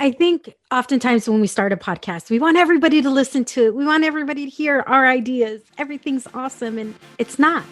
I think oftentimes when we start a podcast, we want everybody to listen to it. We want everybody to hear our ideas. Everything's awesome. And it's not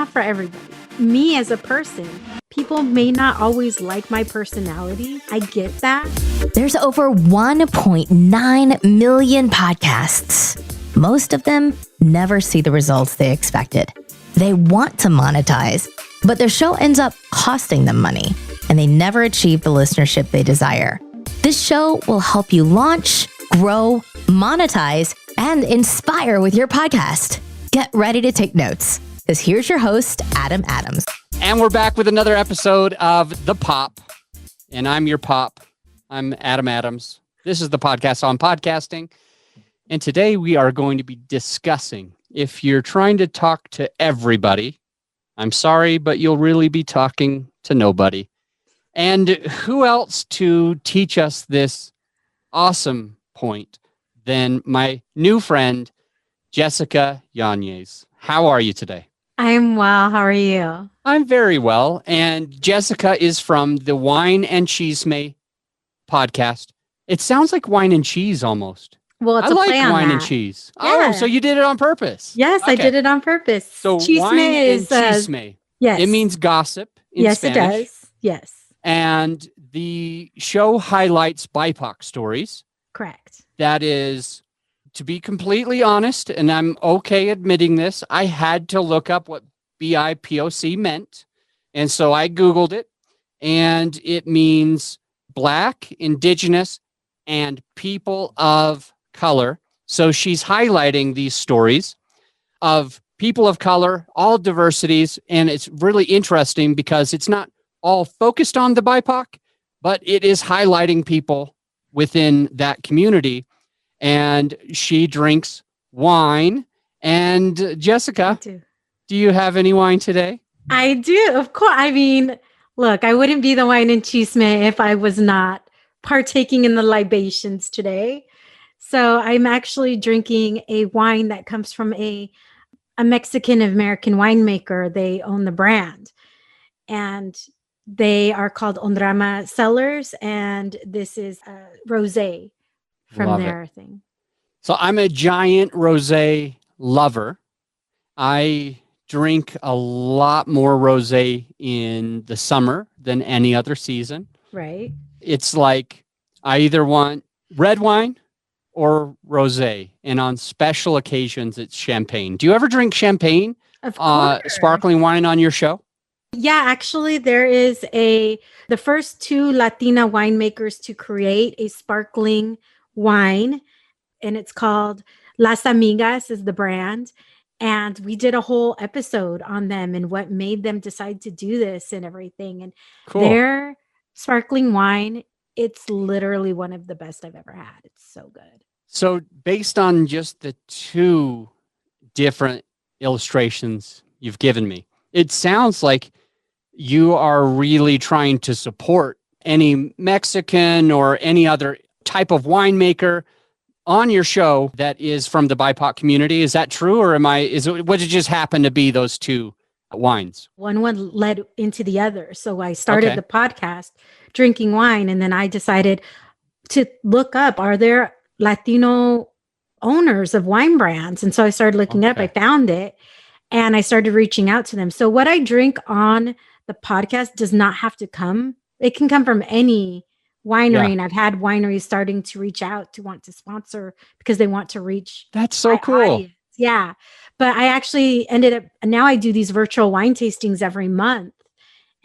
for everybody. Me as a person, people may not always like my personality. I get that. There's over 1.9 million podcasts. Most of them never see the results they expected. They want to monetize, but their show ends up costing them money, and they never achieve the listenership they desire. This show will help you launch, grow, monetize, and inspire with your podcast. Get ready to take notes, because here's your host, Adam Adams. And we're back with another episode of The Pop. And I'm your pop. I'm Adam Adams. This is the podcast on podcasting. And today we are going to be discussing, if you're trying to talk to everybody, I'm sorry, but you'll really be talking to nobody. And who else to teach us this awesome point than my new friend, Jessica Yañez. How are you today? I'm well. How are you? I'm very well. And Jessica is from the Wine and Chisme podcast. It sounds like wine and cheese almost. Well, it's I a like play on wine that. and cheese. Yeah. Oh, so you did it on purpose. Yes, Okay. I did it on purpose. So Chisme wine is and chisme. yes. It means gossip in yes, Spanish. it does. Yes, And the show highlights BIPOC stories. correct. That is, to be completely honest, and I'm okay admitting this, I had to look up what BIPOC meant. And so I Googled it, and it means Black, Indigenous, and people of color. So she's highlighting these stories of people of color, all diversities, and it's really interesting because it's not all focused on the BIPOC, but it is highlighting people within that community. And she drinks wine. And Jessica, do you have any wine today? I do, of course. I mean, look, I wouldn't be the wine and chisme if I was not partaking in the libations today. So I'm actually drinking a wine that comes from a Mexican-American winemaker. They own the brand. And they are called Ondrama Cellars. And this is a rosé from Love their it. thing. So I'm a giant rosé lover. I drink a lot more rosé in the summer than any other season. Right. It's like I either want red wine or rosé, and on special occasions, it's champagne. Do you ever drink champagne, Of course. sparkling wine on your show? Yeah, actually, there is the first two Latina winemakers to create a sparkling wine, and it's called Las Amigas is the brand. And we did a whole episode on them and what made them decide to do this and everything. And Cool. their sparkling wine, it's literally one of the best I've ever had. It's so good. So based on just the two different illustrations you've given me, it sounds like you are really trying to support any Mexican or any other type of winemaker on your show that is from the BIPOC community. Is that true? Or would it just happen to be those two wines? One led into the other. So I started Okay. the podcast drinking wine, and then I decided to look up, are there Latino owners of wine brands? And so I started looking up, I found it, and I started reaching out to them. So what I drink on the podcast does not have to come. It can come from any winery. Yeah. And I've had wineries starting to reach out to want to sponsor because they want to reach. That's so my cool. audience. Yeah. But I actually ended up, now I do these virtual wine tastings every month.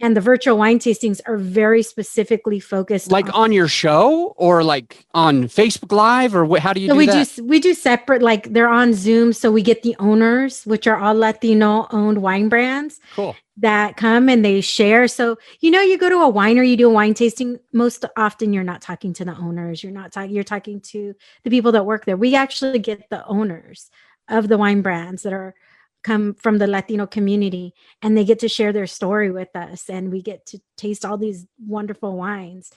And the virtual wine tastings are very specifically focused Like on your show or like on Facebook Live, or how do you so do that? we do separate, like they're on Zoom. So we get the owners, which are all Latino owned wine brands Cool. that come and they share. So, you go to a winery, you do a wine tasting. Most often you're not talking to the owners. You're talking to the people that work there. We actually get the owners of the wine brands that come from the Latino community, and they get to share their story with us, and we get to taste all these wonderful wines.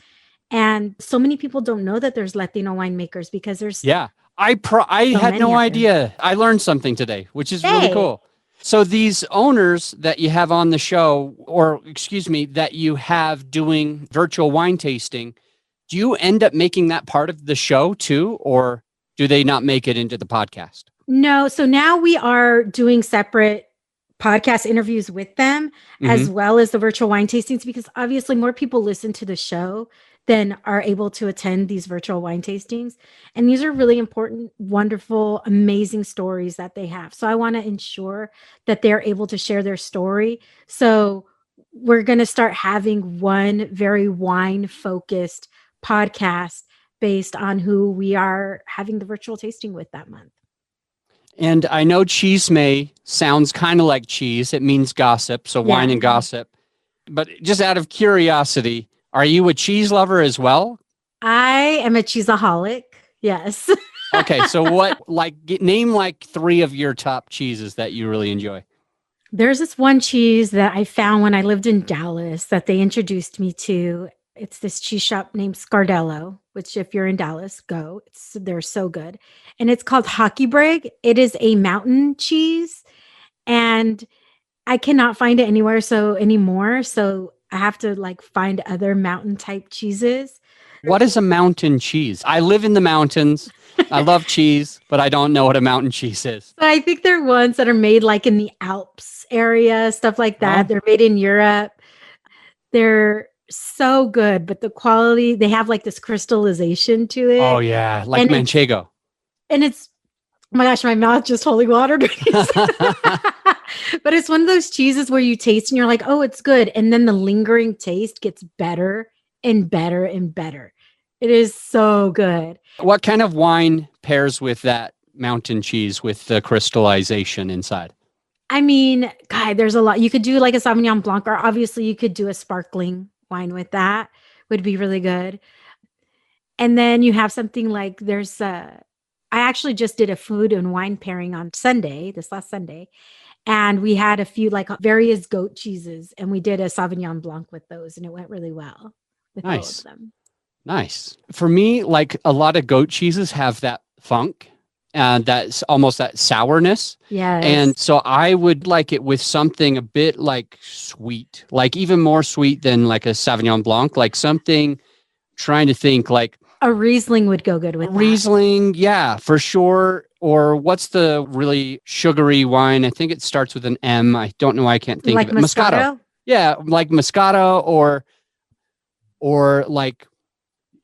And so many people don't know that there's Latino winemakers because there's Yeah. I had many no out there. idea. I learned something today, which is really Hey. cool. So these owners that you have on the show, or excuse me, that you have doing virtual wine tasting, Do you end up making that part of the show too, or do they not make it into the podcast? No. So now we are doing separate podcast interviews with them, as well as the virtual wine tastings, because obviously more people listen to the show than are able to attend these virtual wine tastings. And these are really important, wonderful, amazing stories that they have. So I want to ensure that they're able to share their story. So we're going to start having one very wine focused podcast based on who we are having the virtual tasting with that month. And I know chisme sounds kind of like cheese. It means gossip. So wine and gossip. But just out of curiosity, are you a cheese lover as well? I am a cheeseaholic. Yes. Okay. So name like 3 of your top cheeses that you really enjoy. There's this one cheese that I found when I lived in Dallas that they introduced me to. It's this cheese shop named Scardello, which if you're in Dallas, go. They're so good. And it's called Hockey Brig. It is a mountain cheese. And I cannot find it anywhere anymore. So I have to find other mountain type cheeses. What is a mountain cheese? I live in the mountains. I love cheese, but I don't know what a mountain cheese is. So I think they're ones that are made in the Alps area, stuff like that. They're made in Europe. They're so good, but the quality, they have this crystallization to it. Oh yeah, like Manchego. And it's, oh my gosh, my mouth just holy watered. But it's one of those cheeses where you taste and you're like, oh, it's good. And then the lingering taste gets better and better and better. It is so good. What kind of wine pairs with that mountain cheese with the crystallization inside? I mean, God, there's a lot. You could do a Sauvignon Blanc, or obviously you could do a sparkling wine with that. Would be really good. And then you have something I actually just did a food and wine pairing on this last Sunday. And we had a few various goat cheeses, and we did a Sauvignon Blanc with those, and it went really well with all of them. Nice. For me, a lot of goat cheeses have that funk and that's almost that sourness. Yeah. And so I would like it with something a bit sweet, even more sweet than a Sauvignon Blanc, something, trying to think a Riesling would go good with Riesling. Yeah, for sure. Or what's the really sugary wine? I think it starts with an M. I don't know why I can't think of it. Moscato? Yeah, like Moscato or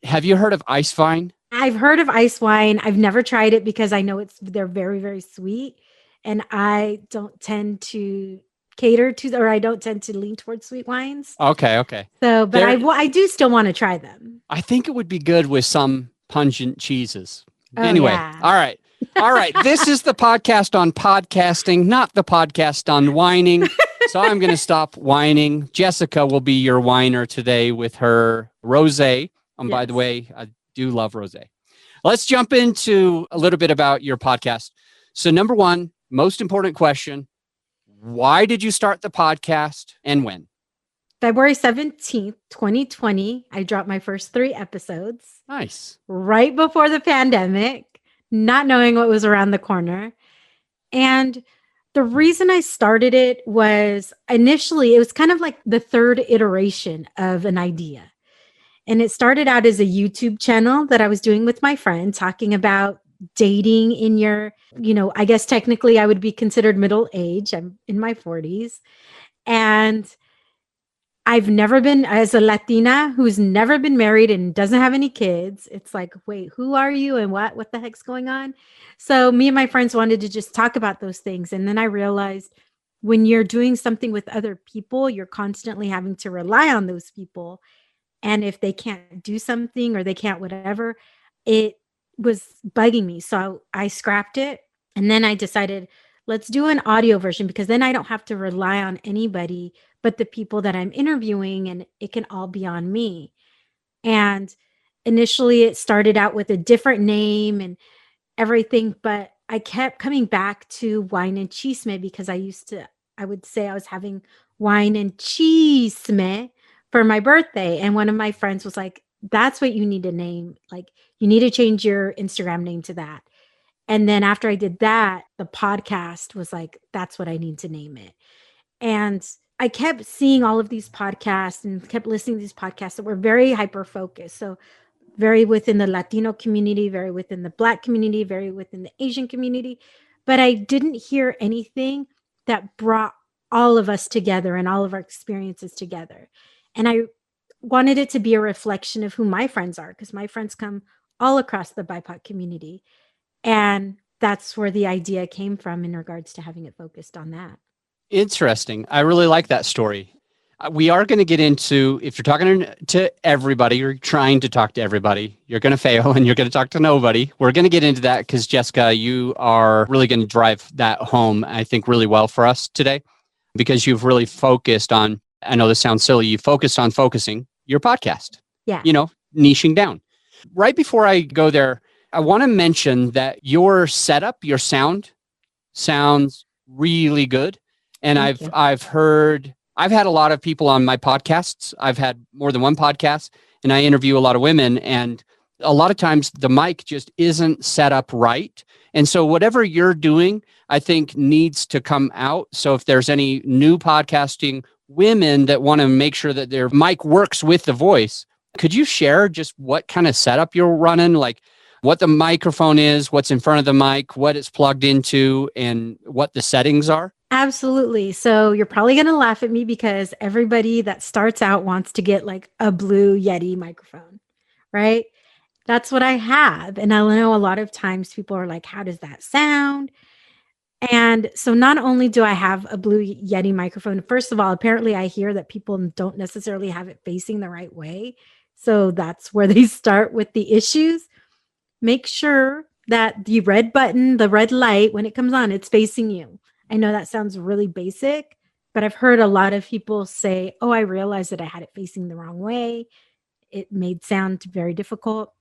have you heard of ice wine? I've heard of ice wine. I've never tried it because I know they're very, very sweet. And I don't tend to I don't tend to lean towards sweet wines. Okay. So, but I do still want to try them. I think it would be good with some pungent cheeses. Oh, anyway, yeah. All right. This is the podcast on podcasting, not the podcast on whining. So I'm going to stop whining. Jessica will be your whiner today with her rosé. And by the way, I do love rosé. Let's jump into a little bit about your podcast. So number 1, most important question, why did you start the podcast and when? February 17th, 2020, I dropped my first 3 episodes. Nice. Right before the pandemic, not knowing what was around the corner. And the reason I started it was initially, it was kind of like the 3rd iteration of an idea. And it started out as a YouTube channel that I was doing with my friend, talking about dating in your, I guess technically I would be considered middle age. I'm in my 40s. And I've never been, as a Latina who's never been married and doesn't have any kids, it's like, wait, who are you and what the heck's going on? So me and my friends wanted to just talk about those things. And then I realized when you're doing something with other people, you're constantly having to rely on those people. And if they can't do something or they can't whatever, it was bugging me. So I scrapped it. And then I decided, let's do an audio version, because then I don't have to rely on anybody but the people that I'm interviewing, and it can all be on me. And initially it started out with a different name and everything, but I kept coming back to wine and chisme because I would say I was having wine and chisme for my birthday. And one of my friends was like, that's what you need to name. You need to change your Instagram name to that. And then after I did that, the podcast was like, that's what I need to name it. And I kept seeing all of these podcasts and kept listening to these podcasts that were very hyper focused. So very within the Latino community, very within the Black community, very within the Asian community. But I didn't hear anything that brought all of us together and all of our experiences together. And I wanted it to be a reflection of who my friends are, because my friends come all across the BIPOC community. And that's where the idea came from in regards to having it focused on that. Interesting. I really like that story. We are going to get into, if you're talking to everybody, you're trying to talk to everybody, you're going to fail and you're going to talk to nobody. We're going to get into that because, Jessica, you are really going to drive that home, I think, really well for us today, because you've really focused on, I know this sounds silly, you focused on focusing your podcast. Yeah. Niching down. Right before I go there, I want to mention that your setup, your sound sounds really good. And I've had a lot of people on my podcasts. I've had more than one podcast, and I interview a lot of women, and a lot of times the mic just isn't set up right. And so whatever you're doing, I think needs to come out. So if there's any new podcasting women that want to make sure that their mic works with the voice, could you share just what kind of setup you're running, like what the microphone is, what's in front of the mic, what it's plugged into, and what the settings are? Absolutely. So you're probably going to laugh at me because everybody that starts out wants to get like a Blue Yeti microphone, right? That's what I have. And I know a lot of times people are like, how does that sound? And so not only do I have a Blue Yeti microphone, first of all, apparently I hear that people don't necessarily have it facing the right way. So that's where they start with the issues. Make sure that the red button, the red light, when it comes on, it's facing you. I know that sounds really basic, but I've heard a lot of people say, oh, I realized that I had it facing the wrong way. It made sound very difficult.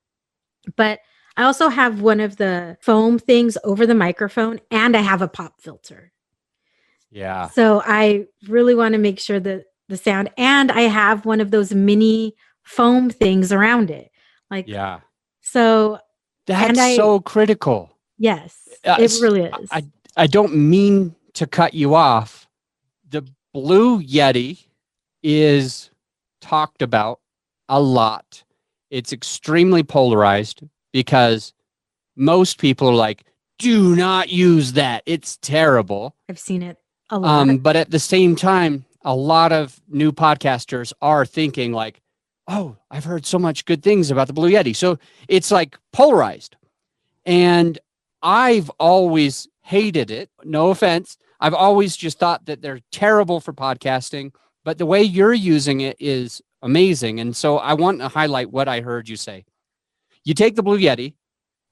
But I also have one of the foam things over the microphone, and I have a pop filter. Yeah. So I really want to make sure that the sound, and I have one of those mini foam things around it. Like, yeah. So that's so critical. Yes, it really is. I don't mean to cut you off. The Blue Yeti is talked about a lot. It's extremely polarized because most people are like, do not use that. It's terrible. I've seen it a lot. But at the same time, a lot of new podcasters are thinking like, oh, I've heard so much good things about the Blue Yeti. So it's like polarized. And I've always hated it. No offense. I've always just thought that they're terrible for podcasting, but the way you're using it is amazing. And so I want to highlight what I heard you say. You take the Blue Yeti,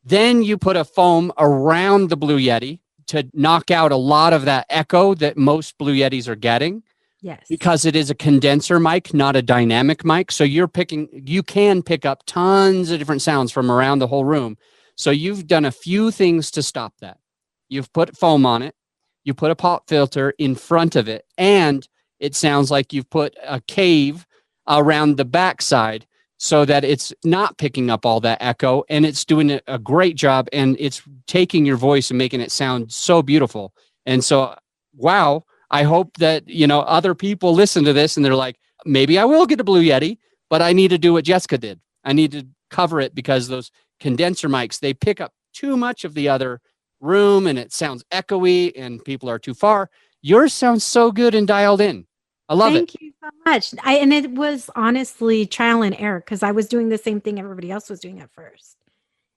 then you put a foam around the Blue Yeti to knock out a lot of that echo that most Blue Yetis are getting. Yes. Because it is a condenser mic, not a dynamic mic. So you can pick up tons of different sounds from around the whole room. So you've done a few things to stop that. You've put foam on it. You put a pop filter in front of it. And it sounds like you've put a cave around the backside so that it's not picking up all that echo. And it's doing a great job. And it's taking your voice and making it sound so beautiful. And so, wow. I hope that, other people listen to this and they're like, maybe I will get a Blue Yeti, but I need to do what Jessica did. I need to cover it because those condenser mics, they pick up too much of the other room and it sounds echoey and people are too far. Yours sounds so good and dialed in. I love it. Thank you so much. And it was honestly trial and error because I was doing the same thing everybody else was doing at first.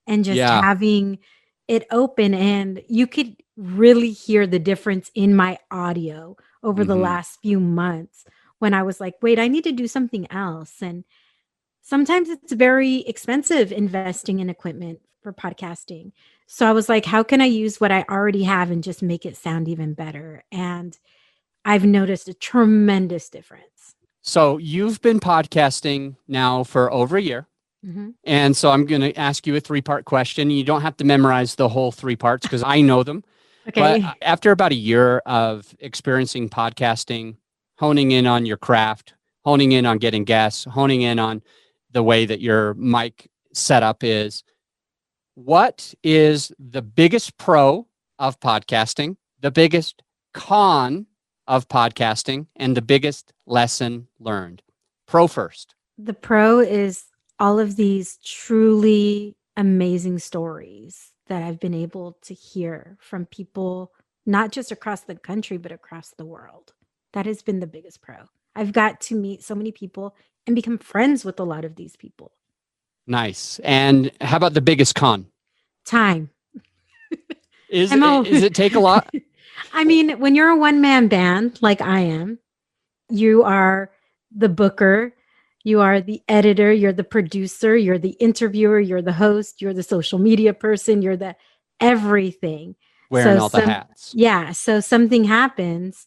And just having it open, and you could really hear the difference in my audio over the last few months when I was like, wait, I need to do something else. And sometimes it's very expensive investing in equipment for podcasting. So I was like, how can I use what I already have and just make it sound even better? And I've noticed a tremendous difference. So you've been podcasting now for over a year. Mm-hmm. And so I'm going to ask you a 3-part question. You don't have to memorize the whole 3 parts because I know them. Okay. But after about a year of experiencing podcasting, honing in on your craft, honing in on getting guests, honing in on the way that your mic setup is, what is the biggest pro of podcasting, the biggest con of podcasting, and the biggest lesson learned? Pro first. The pro is all of these truly amazing stories that I've been able to hear from people, not just across the country, but across the world. That has been the biggest pro. I've got to meet so many people and become friends with a lot of these people. Nice. And how about the biggest con? Time. Is it take a lot? I mean, when you're a one-man band like I am, you are the booker, you are the editor, you're the producer, you're the interviewer, you're the host, you're the social media person, you're the everything. Wearing all the hats. Yeah. So something happens,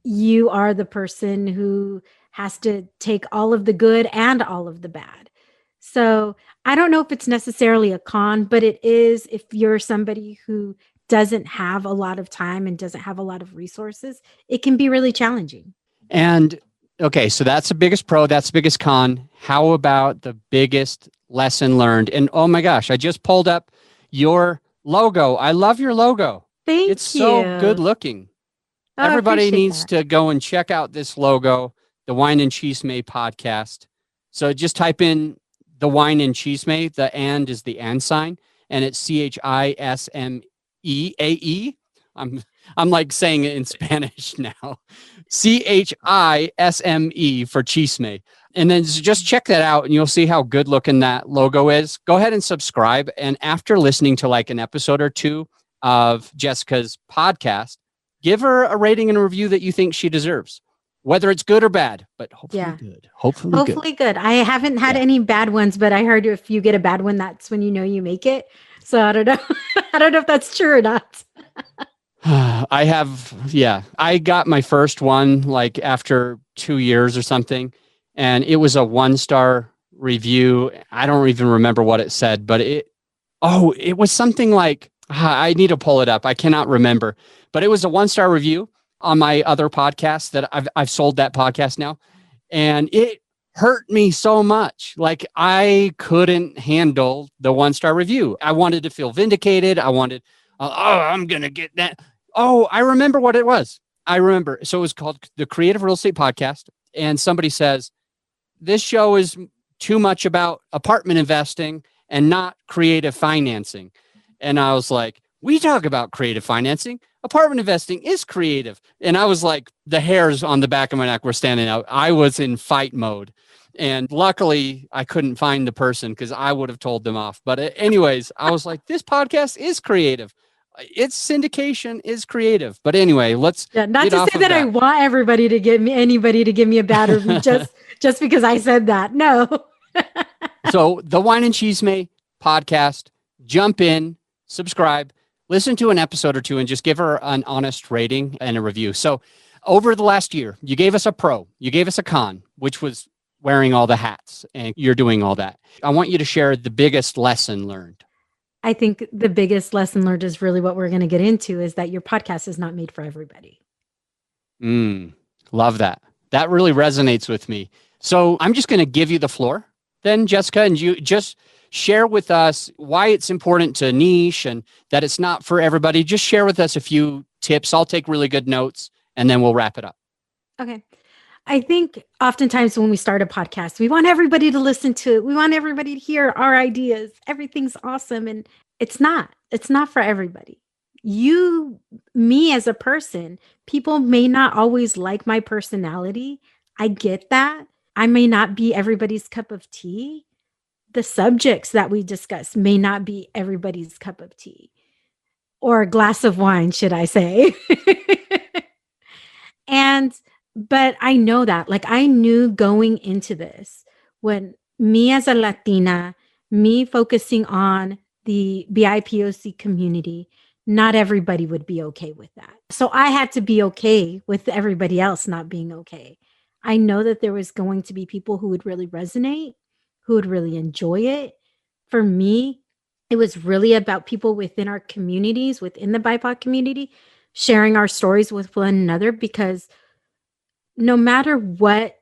you are the person who has to take all of the good and all of the bad. So I don't know if it's necessarily a con, but it is if you're somebody who doesn't have a lot of time and doesn't have a lot of resources, it can be really challenging. And okay, so that's the biggest pro, that's the biggest con. How about the biggest lesson learned? And oh my gosh, I just pulled up your logo. I love your logo. It's so good looking. Oh, Everybody needs to go and check out this logo, the Wine and Chisme podcast. So just type in the Wine and Chisme, the and is the and sign, and it's CHISMEAE. I'm like saying it in Spanish now. CHISME for Chisme. And then just check that out and you'll see how good looking that logo is. Go ahead and subscribe. And after listening to like an episode or two of Jessica's podcast, give her a rating and a review that you think she deserves, whether it's good or bad, but hopefully good. Hopefully good. I haven't had any bad ones, but I heard if you get a bad one, that's when you know you make it. So I don't know. I don't know if that's true or not. I got my first one like after 2 years or something, and it was a 1-star review. I don't even remember what it said, but it was something like, I need to pull it up. I cannot remember, but it was a 1-star review on my other podcast that I've sold that podcast now. And it hurt me so much. Like I couldn't handle the 1-star review. I wanted to feel vindicated. I wanted, I'm going to get that. Oh, I remember what it was. I remember. So it was called the Creative Real Estate Podcast. And somebody says, this show is too much about apartment investing and not creative financing. And I was like, we talk about creative financing. Apartment investing is creative. And I was like, the hairs on the back of my neck were standing out. I was in fight mode. And luckily, I couldn't find the person because I would have told them off. But anyways, I was like, this podcast is creative. Its syndication is creative. But anyway, let's not to say that I want anybody to give me a bad review just because I said that. No. So the Wine and Chisme podcast, jump in, subscribe, listen to an episode or two and just give her an honest rating and a review. So over the last year, you gave us a pro, you gave us a con, which was wearing all the hats and you're doing all that. I want you to share the biggest lesson learned. I think the biggest lesson learned is really what we're going to get into is that your podcast is not made for everybody. Love that. That really resonates with me. So I'm just going to give you the floor then, Jessica, and you just share with us why it's important to niche and that it's not for everybody. Just share with us a few tips. I'll take really good notes and then we'll wrap it up. Okay. I think oftentimes when we start a podcast, we want everybody to listen to it. We want everybody to hear our ideas. Everything's awesome. And it's not for everybody. Me as a person, people may not always like my personality. I get that. I may not be everybody's cup of tea. The subjects that we discuss may not be everybody's cup of tea or a glass of wine, should I say. But I know that, like I knew going into this, when me as a Latina, me focusing on the BIPOC community, not everybody would be okay with that. So I had to be okay with everybody else not being okay. I know that there was going to be people who would really resonate, who would really enjoy it. For me, it was really about people within our communities, within the BIPOC community, sharing our stories with one another, because no matter what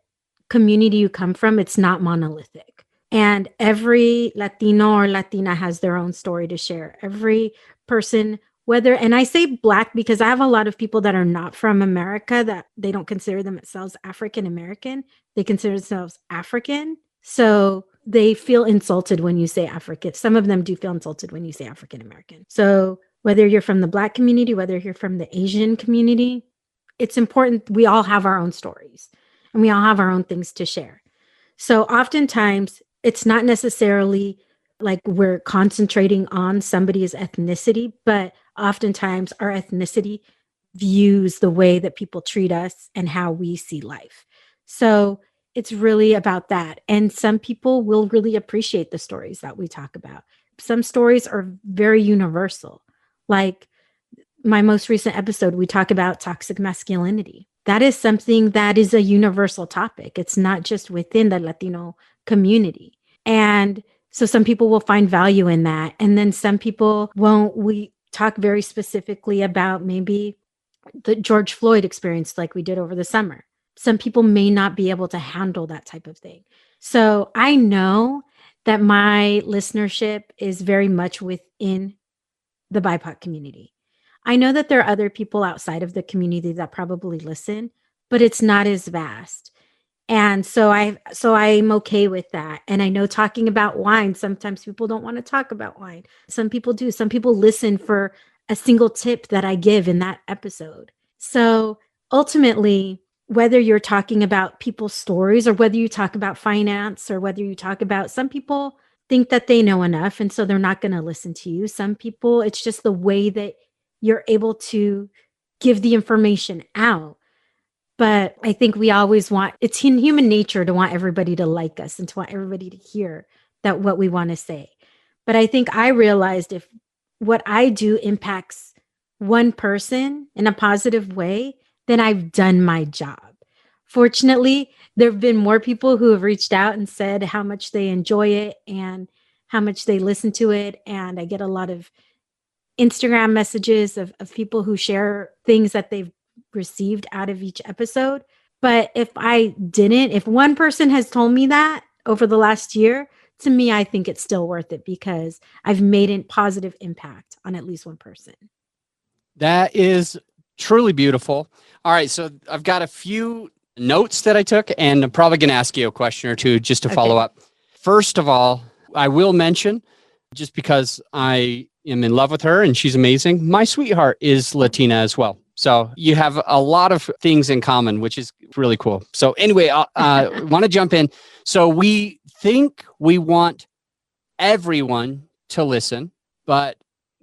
community you come from, it's not monolithic. And every Latino or Latina has their own story to share. Every person, and I say Black because I have a lot of people that are not from America, that they don't consider themselves African American. They consider themselves African. So they feel insulted when you say African. Some of them do feel insulted when you say African American. So whether you're from the Black community, whether you're from the Asian community, it's important. We all have our own stories and we all have our own things to share. So oftentimes it's not necessarily like we're concentrating on somebody's ethnicity, but oftentimes our ethnicity views the way that people treat us and how we see life. So it's really about that. And some people will really appreciate the stories that we talk about. Some stories are very universal. Like my most recent episode, we talk about toxic masculinity. That is something that is a universal topic. It's not just within the Latino community. And so some people will find value in that. And then some people won't. We talk very specifically about maybe the George Floyd experience like we did over the summer. Some people may not be able to handle that type of thing. So I know that my listenership is very much within the BIPOC community. I know that there are other people outside of the community that probably listen, but it's not as vast. And so I'm okay with that. And I know talking about wine, sometimes people don't want to talk about wine. Some people do. Some people listen for a single tip that I give in that episode. So ultimately, whether you're talking about people's stories or whether you talk about finance or whether you talk about, some people think that they know enough and so they're not going to listen to you. Some people, it's just the way that you're able to give the information out. But I think we always want, it's in human nature to want everybody to like us and to want everybody to hear that what we want to say. But I think I realized if what I do impacts one person in a positive way, then I've done my job. Fortunately, there have been more people who have reached out and said how much they enjoy it and how much they listen to it. And I get a lot of Instagram messages of people who share things that they've received out of each episode. But if one person has told me that over the last year, to me, I think it's still worth it because I've made a positive impact on at least one person. That is truly beautiful. All right. So I've got a few notes that I took, and I'm probably going to ask you a question or two just to follow up. First of all, I will mention, just because I am in love with her and she's amazing, my sweetheart is Latina as well. So you have a lot of things in common, which is really cool. So anyway, I want to jump in. So we think we want everyone to listen, but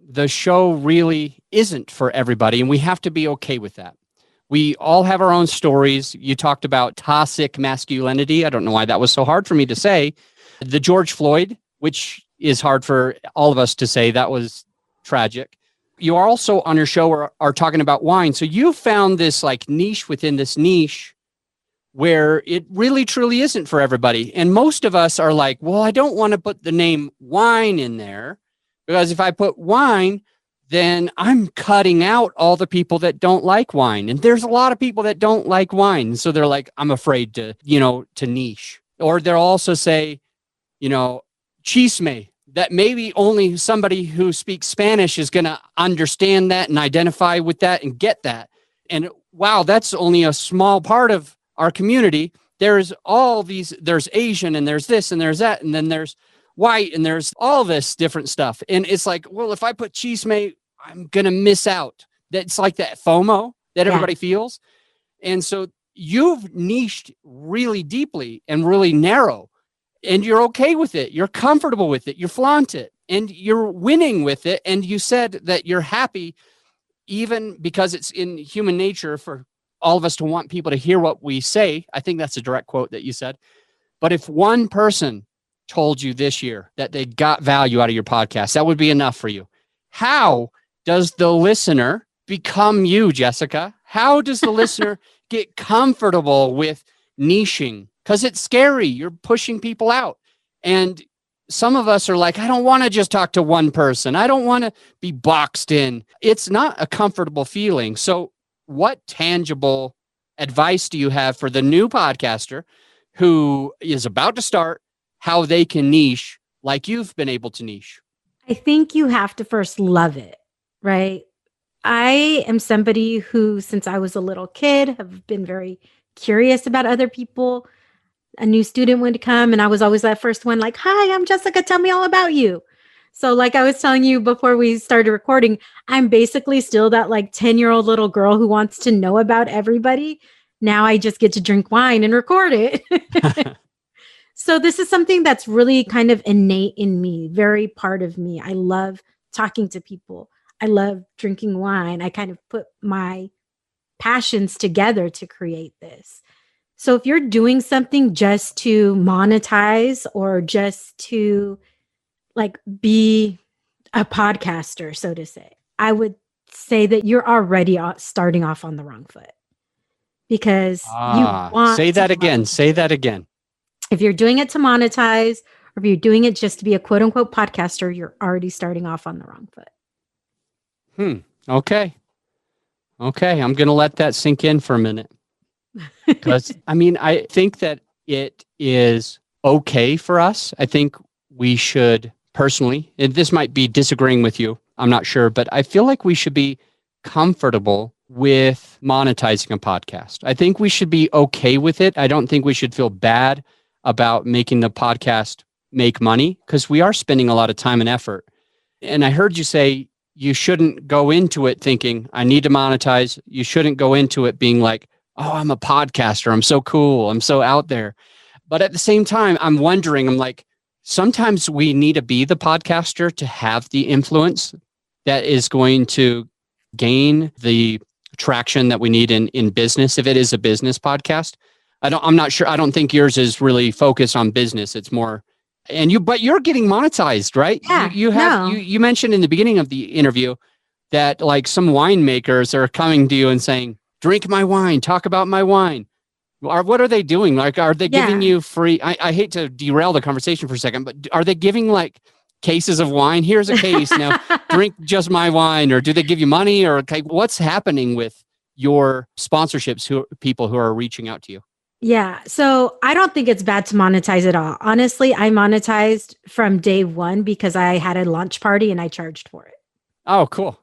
the show really isn't for everybody, and we have to be okay with that. We all have our own stories. You talked about toxic masculinity. I don't know why that was so hard for me to say. The George Floyd, which is hard for all of us to say, that was tragic. You are also on your show are talking about wine. So you found this like niche within this niche where it really truly isn't for everybody. And most of us are like, well, I don't want to put the name wine in there because if I put wine, then I'm cutting out all the people that don't like wine. And there's a lot of people that don't like wine. So they're like, I'm afraid to niche. Or they'll also say, chisme, that maybe only somebody who speaks Spanish is going to understand that and identify with that and get that. And wow, that's only a small part of our community. There's there's Asian and there's this and there's that. And then there's white and there's all this different stuff. And it's like, well, if I put chisme, I'm going to miss out. That's like that FOMO that everybody feels. And so you've niched really deeply and really narrow. And you're okay with it. You're comfortable with it. You flaunt it and you're winning with it. And you said that you're happy, even because it's in human nature for all of us to want people to hear what we say. I think that's a direct quote that you said. But if one person told you this year that they got value out of your podcast, that would be enough for you. How does the listener become you, Jessica? How does the listener get comfortable with niching? Because it's scary. You're pushing people out. And some of us are like, I don't want to just talk to one person. I don't want to be boxed in. It's not a comfortable feeling. So what tangible advice do you have for the new podcaster who is about to start, how they can niche like you've been able to niche? I think you have to first love it, right? I am somebody who, since I was a little kid, have been very curious about other people. a new student would come, and I was always that first one, like, "Hi, I'm Jessica. Tell me all about you." So, like I was telling you before we started recording, I'm basically still that like 10-year-old little girl who wants to know about everybody. Now I just get to drink wine and record it. So this is something that's really kind of innate in me, very part of me. I love talking to people. I love drinking wine. I kind of put my passions together to create this. So if you're doing something just to monetize or just to like be a podcaster, so to say, I would say that you're already starting off on the wrong foot because you want say that again. Say that again. If you're doing it to monetize or if you're doing it just to be a quote unquote podcaster, you're already starting off on the wrong foot. Okay. I'm going to let that sink in for a minute. Because, I mean, I think that it is okay for us. I think we should personally, and this might be disagreeing with you, I'm not sure, but I feel like we should be comfortable with monetizing a podcast. I think we should be okay with it. I don't think we should feel bad about making the podcast make money because we are spending a lot of time and effort. And I heard you say you shouldn't go into it thinking, I need to monetize. You shouldn't go into it being like, oh, I'm a podcaster. I'm so cool. I'm so out there. But at the same time, I'm wondering, I'm like, sometimes we need to be the podcaster to have the influence that is going to gain the traction that we need in business. If it is a business podcast, I'm not sure. I don't think yours is really focused on business. It's more, but you're getting monetized, right? Yeah, you mentioned in the beginning of the interview that like some winemakers are coming to you and saying, drink my wine, talk about my wine. What are they doing? Like, are they giving you free? I hate to derail the conversation for a second, but are they giving like cases of wine? Here's a case. Now drink just my wine. Or do they give you money? Or like, what's happening with your sponsorships, people who are reaching out to you? Yeah. So I don't think it's bad to monetize at all. Honestly, I monetized from day one because I had a launch party and I charged for it. Oh, cool.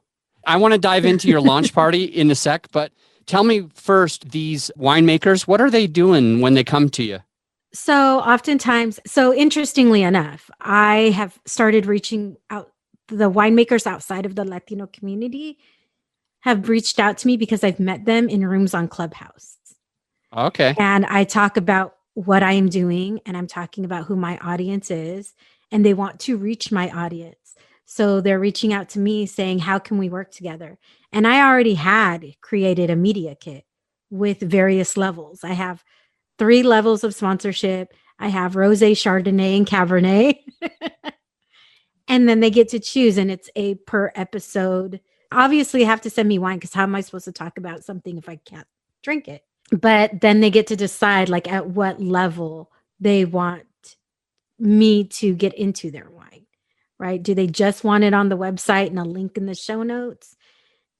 I want to dive into your launch party in a sec, but tell me first, these winemakers, what are they doing when they come to you? So oftentimes, interestingly enough, I have started reaching out. The winemakers outside of the Latino community have reached out to me because I've met them in rooms on Clubhouse. Okay. And I talk about what I am doing and I'm talking about who my audience is and they want to reach my audience. So they're reaching out to me saying, how can we work together? And I already had created a media kit with various levels. I have 3 levels of sponsorship. I have Rosé, Chardonnay, and Cabernet. And then they get to choose and it's a per episode. Obviously, you have to send me wine because how am I supposed to talk about something if I can't drink it? But then they get to decide like at what level they want me to get into their wine, right? Do they just want it on the website and a link in the show notes?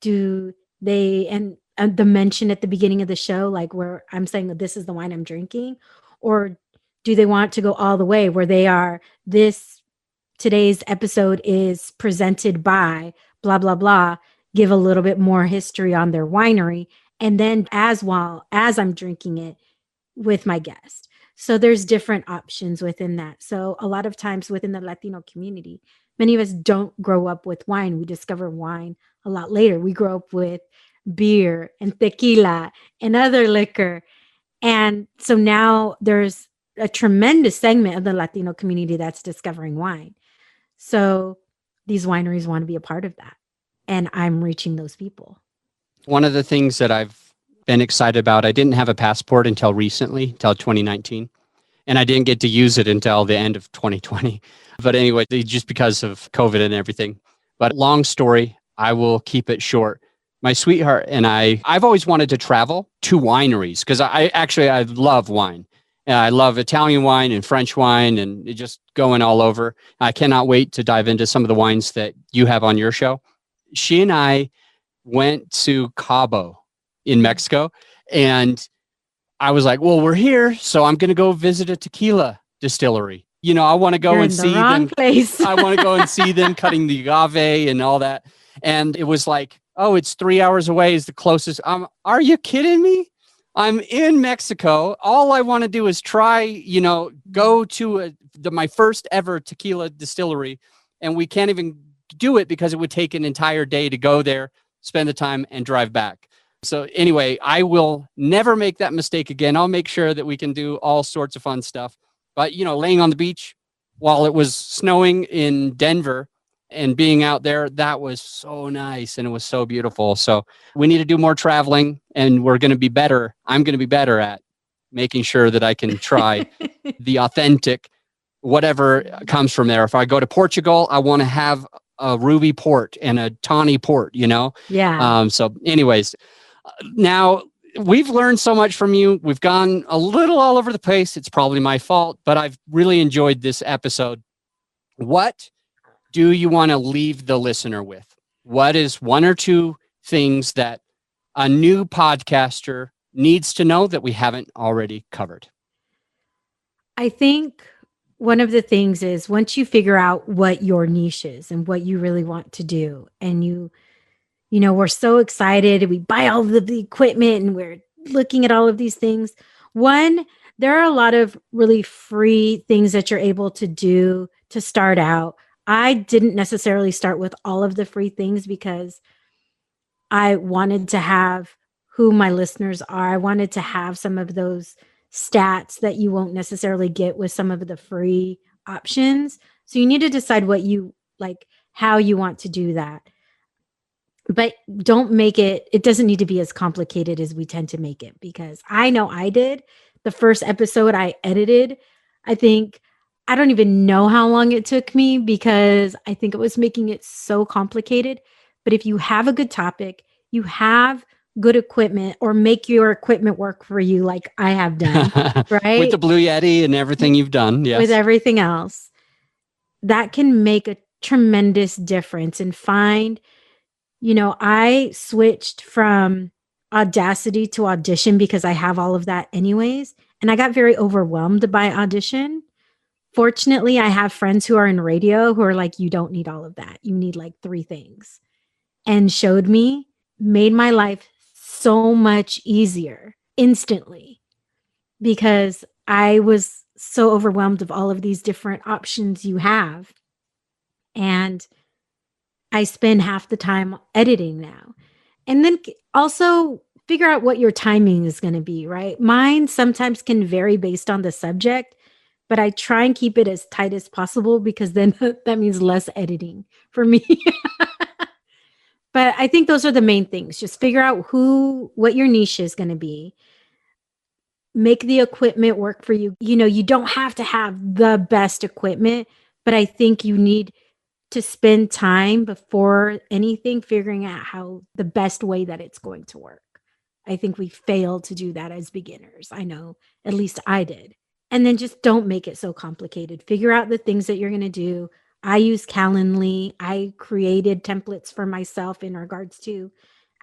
Do they, and the mention at the beginning of the show, like where I'm saying that this is the wine I'm drinking? Or do they want to go all the way where they are, today's episode is presented by blah, blah, blah, give a little bit more history on their winery. And then as I'm drinking it with my guest. So there's different options within that. So a lot of times within the Latino community, many of us don't grow up with wine. We discover wine a lot later. We grow up with beer and tequila and other liquor. And so now there's a tremendous segment of the Latino community that's discovering wine. So these wineries want to be a part of that. And I'm reaching those people. One of the things that I've been excited about, I didn't have a passport until recently, until 2019. And I didn't get to use it until the end of 2020. But anyway, just because of COVID and everything. But long story, I will keep it short. My sweetheart and I've always wanted to travel to wineries because I love wine. I love Italian wine and French wine and just going all over. I cannot wait to dive into some of the wines that you have on your show. She and I went to Cabo in Mexico and I was like, well, we're here. So I'm going to go visit a tequila distillery. You know, I want to go and see them. I want to go and see them cutting the agave and all that. And it was like, oh, it's 3 hours away is the closest. Are you kidding me? I'm in Mexico. All I want to do is try, go to my first ever tequila distillery, and we can't even do it because it would take an entire day to go there, spend the time, and drive back. So anyway, I will never make that mistake again. I'll make sure that we can do all sorts of fun stuff. But, laying on the beach while it was snowing in Denver and being out there, that was so nice and it was so beautiful. So we need to do more traveling, and we're going to be better. I'm going to be better at making sure that I can try the authentic, whatever comes from there. If I go to Portugal, I want to have a ruby port and a tawny port, Yeah. So anyways, now we've learned so much from you. We've gone a little all over the place. It's probably my fault, but I've really enjoyed this episode. What do you want to leave the listener with? What is one or two things that a new podcaster needs to know that we haven't already covered? I think one of the things is once you figure out what your niche is and what you really want to do, and we're so excited and we buy all of the equipment and we're looking at all of these things. One, there are a lot of really free things that you're able to do to start out. I didn't necessarily start with all of the free things because I wanted to have who my listeners are. I wanted to have some of those stats that you won't necessarily get with some of the free options. So you need to decide what you like, how you want to do that. But don't make it doesn't need to be as complicated as we tend to make it, because I know I did. The first episode I edited, I don't even know how long it took me because I think it was making it so complicated. But if you have a good topic, you have good equipment, or make your equipment work for you like I have done, right? With the Blue Yeti and everything you've done, yes. With everything else, that can make a tremendous difference. And I switched from Audacity to Audition because I have all of that anyways. And I got very overwhelmed by Audition. Fortunately, I have friends who are in radio who are like, you don't need all of that. You need like 3 things. And showed me, made my life so much easier instantly, because I was so overwhelmed of all of these different options you have. And I spend half the time editing now. And then also figure out what your timing is going to be, right? Mine sometimes can vary based on the subject, but I try and keep it as tight as possible because then that means less editing for me. But I think those are the main things. Just figure out what your niche is going to be. Make the equipment work for you. You don't have to have the best equipment, but I think you need to spend time before anything figuring out how the best way that it's going to work. I think we failed to do that as beginners. I know, at least I did. And then just don't make it so complicated. Figure out the things that you're going to do. I use Calendly. I created templates for myself in regards to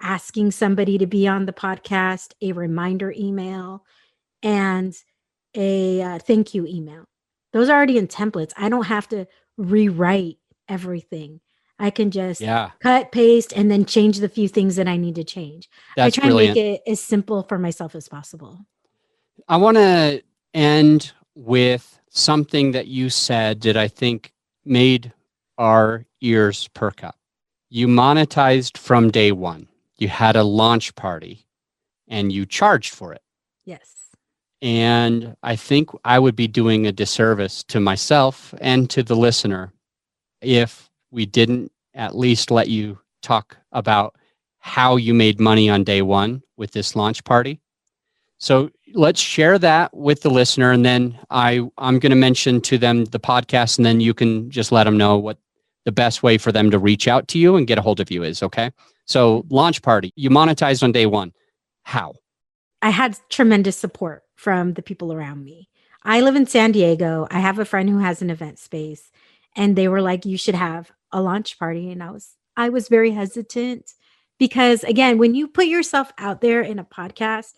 asking somebody to be on the podcast, a reminder email, and a thank you email. Those are already in templates. I don't have to rewrite everything. I can just cut, paste, and then change the few things that I need to change. That's I try brilliant. and make it as simple for myself as possible. I want to end with something that you said that I think made our ears perk up. You monetized from day one. You had a launch party and you charged for it. Yes. And I think I would be doing a disservice to myself and to the listener if we didn't at least let you talk about how you made money on day one with this launch party. So let's share that with the listener. And then I'm going to mention to them the podcast, and then you can just let them know what the best way for them to reach out to you and get a hold of you is. Okay. So launch party, you monetized on day one. How? I had tremendous support from the people around me. I live in San Diego. I have a friend who has an event space, and they were like, you should have a launch party. And I was very hesitant because, again, when you put yourself out there in a podcast,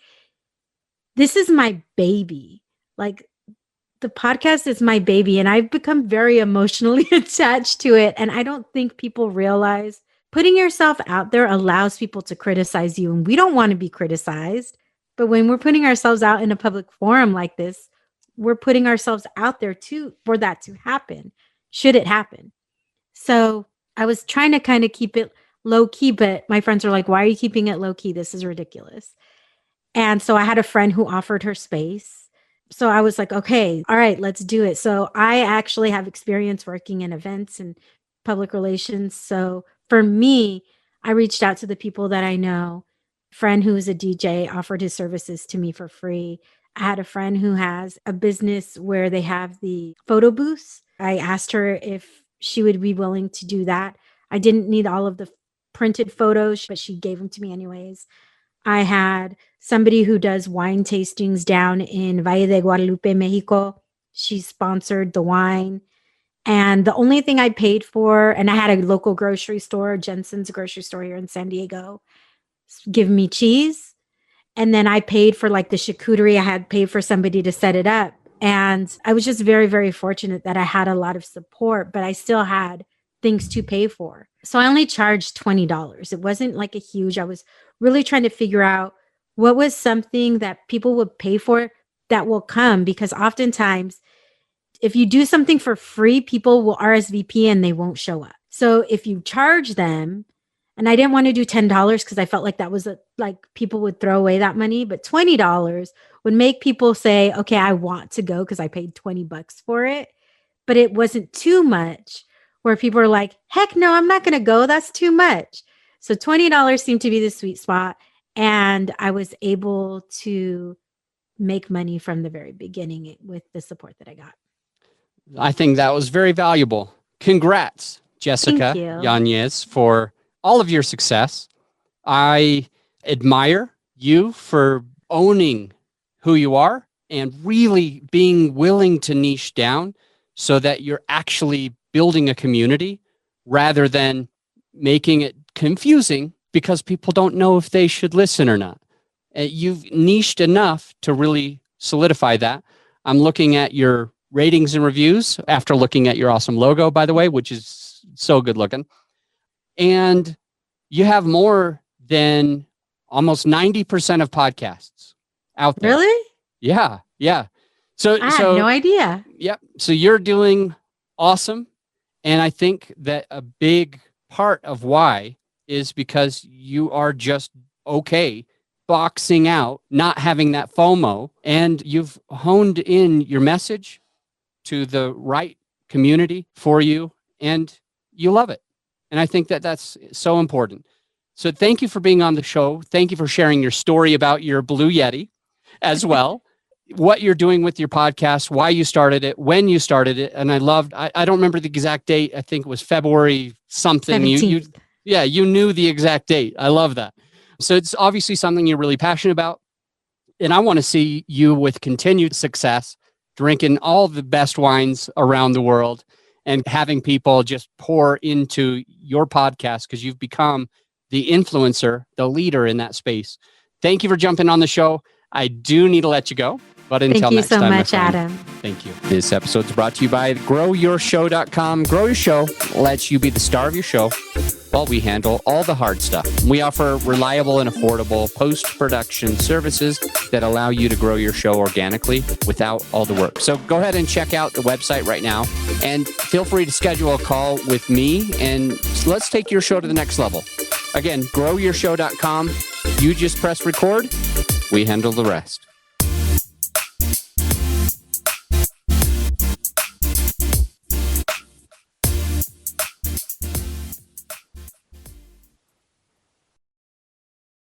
this is my baby. Like, the podcast is my baby, and I've become very emotionally attached to it. And I don't think people realize putting yourself out there allows people to criticize you. And we don't want to be criticized. But when we're putting ourselves out in a public forum like this, we're putting ourselves out there too for that to happen, should it happen. So I was trying to kind of keep it low key, but my friends are like, why are you keeping it low key? This is ridiculous. And so I had a friend who offered her space. So I was like, okay, all right, let's do it. So I actually have experience working in events and public relations. So for me, I reached out to the people that I know. Friend who is a DJ offered his services to me for free. I had a friend who has a business where they have the photo booths. I asked her if she would be willing to do that. I didn't need all of the printed photos, but she gave them to me anyways. I had somebody who does wine tastings down in Valle de Guadalupe, Mexico. She sponsored the wine. And the only thing I paid for, and I had a local grocery store, Jensen's grocery store here in San Diego, give me cheese. And then I paid for like the charcuterie. I had paid for somebody to set it up. And I was just very, very fortunate that I had a lot of support, but I still had things to pay for. So I only charged $20. It wasn't like a huge, I was really trying to figure out what was something that people would pay for that will come, because oftentimes if you do something for free, people will RSVP and they won't show up. So if you charge them, and I didn't want to do $10 because I felt like that was like people would throw away that money, but $20 would make people say, okay, I want to go because I paid $20 for it. But it wasn't too much where people are like, heck no, I'm not going to go. That's too much. So $20 seemed to be the sweet spot. And I was able to make money from the very beginning with the support that I got. I think that was very valuable. Congrats, Jessica Yañez, for all of your success. I admire you for owning who you are and really being willing to niche down so that you're actually building a community rather than making it confusing because people don't know if they should listen or not. You've niched enough to really solidify that. I'm looking at your ratings and reviews after looking at your awesome logo, by the way, which is so good looking. And you have more than almost 90% of podcasts out there. Really? Yeah. So I had no idea. Yep. So you're doing awesome. And I think that a big part of why is because you are just okay boxing out, not having that FOMO, and you've honed in your message to the right community for you, and you love it. And I think that that's so important. So thank you for being on the show. Thank you for sharing your story about your Blue Yeti as well, what you're doing with your podcast, why you started it, when you started it. And I loved, I don't remember the exact date. I think it was February something. 17th. You knew the exact date. I love that. So it's obviously something you're really passionate about. And I want to see you with continued success, drinking all the best wines around the world and having people just pour into your podcast because you've become the influencer, the leader in that space. Thank you for jumping on the show. I do need to let you go, but until next time. Thank you so much, Adam. Thank you. This episode is brought to you by GrowYourShow.com. Grow Your Show lets you be the star of your show while we handle all the hard stuff. We offer reliable and affordable post-production services that allow you to grow your show organically without all the work. So go ahead and check out the website right now and feel free to schedule a call with me and let's take your show to the next level. Again, GrowYourShow.com. You just press record. We handle the rest.